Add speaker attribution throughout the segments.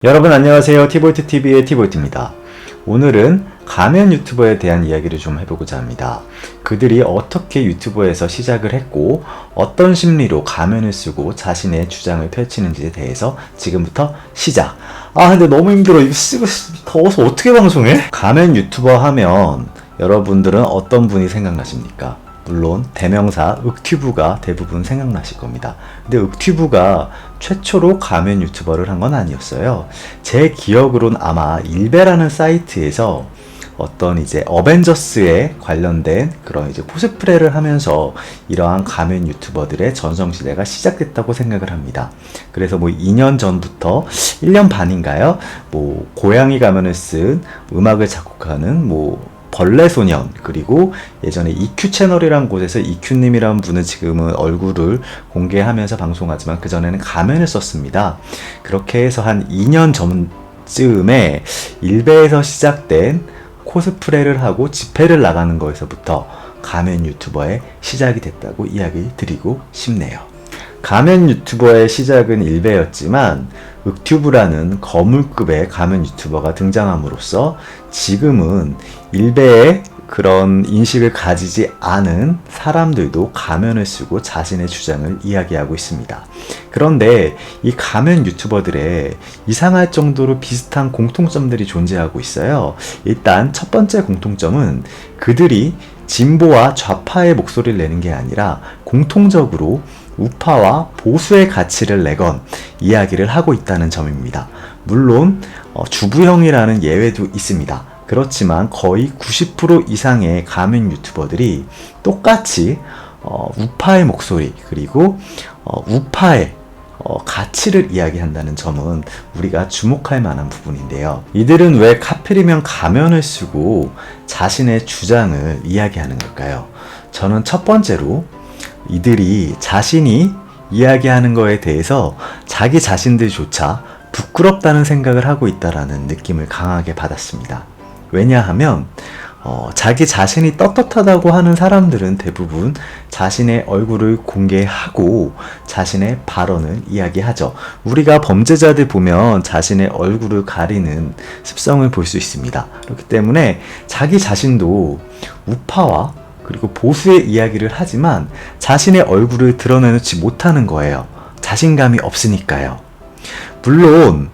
Speaker 1: 여러분 안녕하세요. 티볼트TV의 티볼트입니다. 오늘은 가면 유튜버에 대한 이야기를 좀 해보고자 합니다. 그들이 어떻게 유튜버에서 시작을 했고 어떤 심리로 가면을 쓰고 자신의 주장을 펼치는지에 대해서 지금부터 시작. 근데 너무 힘들어. 이거 쓰고 더워서 어떻게 방송해? 가면 유튜버 하면 여러분들은 어떤 분이 생각나십니까? 물론 대명사 윽튜브가 대부분 생각나실 겁니다. 근데 윽튜브가 최초로 가면 유튜버를 한 건 아니었어요. 제 기억으론 아마 일베라는 사이트에서 어떤 이제 어벤져스에 관련된 그런 이제 코스프레를 하면서 이러한 가면 유튜버들의 전성시대가 시작됐다고 생각을 합니다. 그래서 뭐 2년 전부터 1년 반인가요? 뭐 고양이 가면을 쓴 음악을 작곡하는 벌레소년, 그리고 예전에 EQ 채널이란 곳에서 EQ님이란 분은 지금은 얼굴을 공개하면서 방송하지만 그전에는 가면을 썼습니다. 그렇게 해서 한 2년 전쯤에 일베에서 시작된 코스프레를 하고 집회를 나가는 거에서부터 가면 유튜버의 시작이 됐다고 이야기 드리고 싶네요. 가면 유튜버의 시작은 일베였지만 윽튜브라는 거물급의 가면 유튜버가 등장함으로써 지금은 일베의 그런 인식을 가지지 않은 사람들도 가면을 쓰고 자신의 주장을 이야기하고 있습니다. 그런데 이 가면 유튜버들의 이상할 정도로 비슷한 공통점들이 존재하고 있어요. 일단 첫 번째 공통점은 그들이 진보와 좌파의 목소리를 내는 게 아니라 공통적으로 우파와 보수의 가치를 내건 이야기를 하고 있다는 점입니다. 물론 주부형이라는 예외도 있습니다. 그렇지만 거의 90% 이상의 가면 유튜버들이 똑같이 우파의 목소리 그리고 우파의 가치를 이야기한다는 점은 우리가 주목할 만한 부분인데요. 이들은 왜 하필이면 가면을 쓰고 자신의 주장을 이야기하는 걸까요? 저는 첫 번째로 이들이 자신이 이야기하는 거에 대해서 자기 자신들조차 부끄럽다는 생각을 하고 있다라는 느낌을 강하게 받았습니다. 왜냐하면 자기 자신이 떳떳하다고 하는 사람들은 대부분 자신의 얼굴을 공개하고 자신의 발언을 이야기하죠. 우리가 범죄자들 보면 자신의 얼굴을 가리는 습성을 볼 수 있습니다. 그렇기 때문에 자기 자신도 우파와 그리고 보수의 이야기를 하지만 자신의 얼굴을 드러내놓지 못하는 거예요. 자신감이 없으니까요. 물론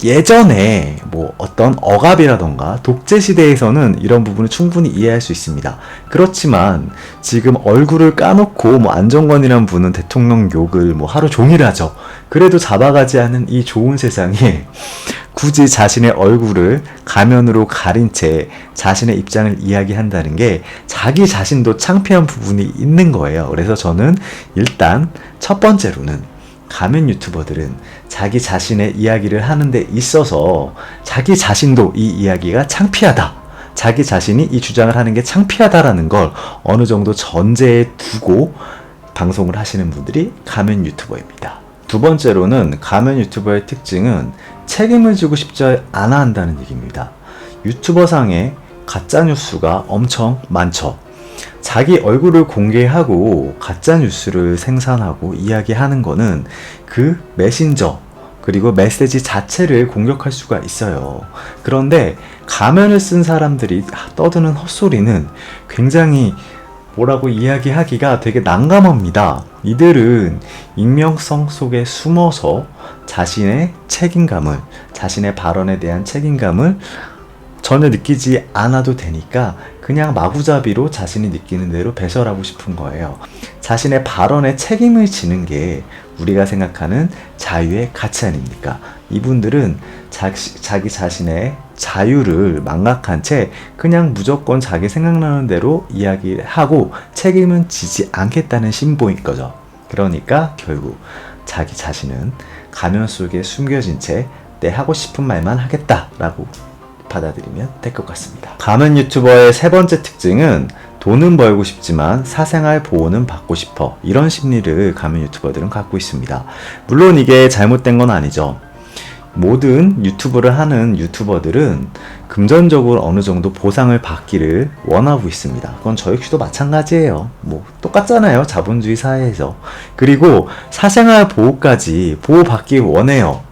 Speaker 1: 예전에 어떤 억압이라던가 독재 시대에서는 이런 부분을 충분히 이해할 수 있습니다. 그렇지만 지금 얼굴을 까놓고 안정권이라는 분은 대통령 욕을 하루 종일 하죠. 그래도 잡아가지 않은 이 좋은 세상에 굳이 자신의 얼굴을 가면으로 가린 채 자신의 입장을 이야기한다는 게 자기 자신도 창피한 부분이 있는 거예요. 그래서 저는 일단 첫 번째로는 가면 유튜버들은 자기 자신의 이야기를 하는 데 있어서 자기 자신도 이 이야기가 창피하다, 자기 자신이 이 주장을 하는 게 창피하다라는 걸 어느 정도 전제에 두고 방송을 하시는 분들이 가면 유튜버입니다. 두 번째로는 가면 유튜버의 특징은 책임을 지고 싶지 않아 한다는 얘기입니다. 유튜버상에 가짜뉴스가 엄청 많죠. 자기 얼굴을 공개하고 가짜뉴스를 생산하고 이야기하는 거는 그 메신저 그리고 메시지 자체를 공격할 수가 있어요. 그런데 가면을 쓴 사람들이 떠드는 헛소리는 굉장히 뭐라고 이야기하기가 되게 난감합니다. 이들은 익명성 속에 숨어서 자신의 책임감을, 자신의 발언에 대한 책임감을 전혀 느끼지 않아도 되니까 그냥 마구잡이로 자신이 느끼는 대로 배설하고 싶은 거예요. 자신의 발언에 책임을 지는 게 우리가 생각하는 자유의 가치 아닙니까? 이분들은 자기 자신의 자유를 망각한 채 그냥 무조건 자기 생각나는 대로 이야기하고 책임은 지지 않겠다는 심보인 거죠. 그러니까 결국 자기 자신은 가면 속에 숨겨진 채 내 하고 싶은 말만 하겠다라고 받아들이면 될 것 같습니다. 가면 유튜버의 세 번째 특징은 돈은 벌고 싶지만 사생활 보호는 받고 싶어, 이런 심리를 가면 유튜버들은 갖고 있습니다. 물론 이게 잘못된 건 아니죠. 모든 유튜브를 하는 유튜버들은 금전적으로 어느 정도 보상을 받기를 원하고 있습니다. 그건 저희 역시도 마찬가지예요. 똑같잖아요. 자본주의 사회에서. 그리고 사생활 보호까지 보호받기 원해요.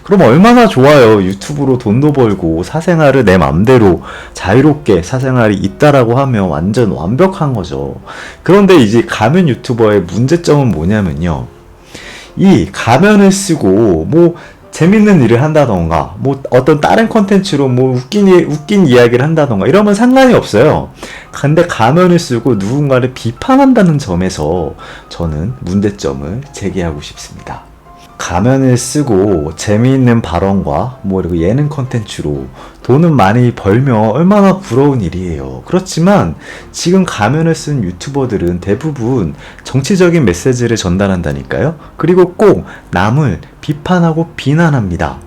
Speaker 1: 그럼 얼마나 좋아요. 유튜브로 돈도 벌고 사생활을 내 맘대로 자유롭게 사생활이 있다라고 하면 완전 완벽한 거죠. 그런데 이제 가면 유튜버의 문제점은 뭐냐면요. 이 가면을 쓰고 뭐 재밌는 일을 한다던가 뭐 어떤 다른 컨텐츠로 뭐 웃긴 이야기를 한다던가 이러면 상관이 없어요. 근데 가면을 쓰고 누군가를 비판한다는 점에서 저는 문제점을 제기하고 싶습니다. 가면을 쓰고 재미있는 발언과 뭐 그리고 예능 컨텐츠로 돈은 많이 벌면 얼마나 부러운 일이에요. 그렇지만 지금 가면을 쓴 유튜버들은 대부분 정치적인 메시지를 전달한다니까요. 그리고 꼭 남을 비판하고 비난합니다.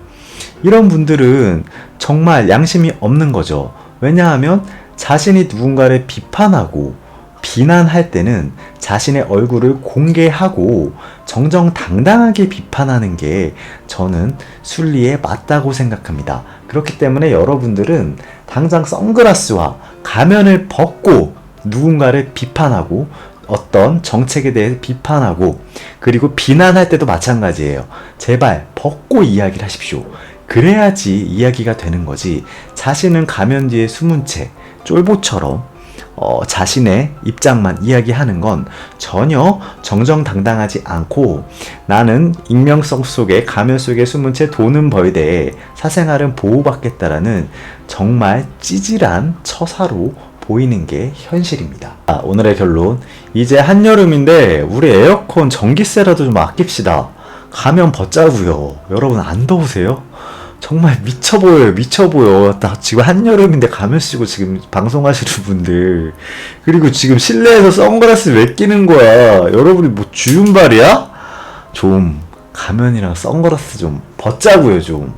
Speaker 1: 이런 분들은 정말 양심이 없는 거죠. 왜냐하면 자신이 누군가를 비판하고 비난할 때는 자신의 얼굴을 공개하고 정정당당하게 비판하는 게 저는 순리에 맞다고 생각합니다. 그렇기 때문에 여러분들은 당장 선글라스와 가면을 벗고 누군가를 비판하고 어떤 정책에 대해 비판하고 그리고 비난할 때도 마찬가지예요. 제발 벗고 이야기를 하십시오. 그래야지 이야기가 되는 거지. 자신은 가면 뒤에 숨은 채 쫄보처럼 자신의 입장만 이야기하는 건 전혀 정정당당하지 않고 나는 익명성 속에 가면 속에 숨은 채 돈은 벌되 사생활은 보호받겠다라는 정말 찌질한 처사로 보이는 게 현실입니다. 오늘의 결론. 이제 한여름인데 우리 에어컨 전기세라도 좀 아낍시다. 가면 벗자고요. 여러분 안 더우세요? 정말 미쳐 보여요. 미쳐 보여. 나 지금 한여름인데 가면 쓰고 지금 방송하시는 분들. 그리고 지금 실내에서 선글라스 왜 끼는 거야? 여러분이 뭐 주윤발이야? 좀 가면이랑 선글라스 좀 벗자고요, 좀.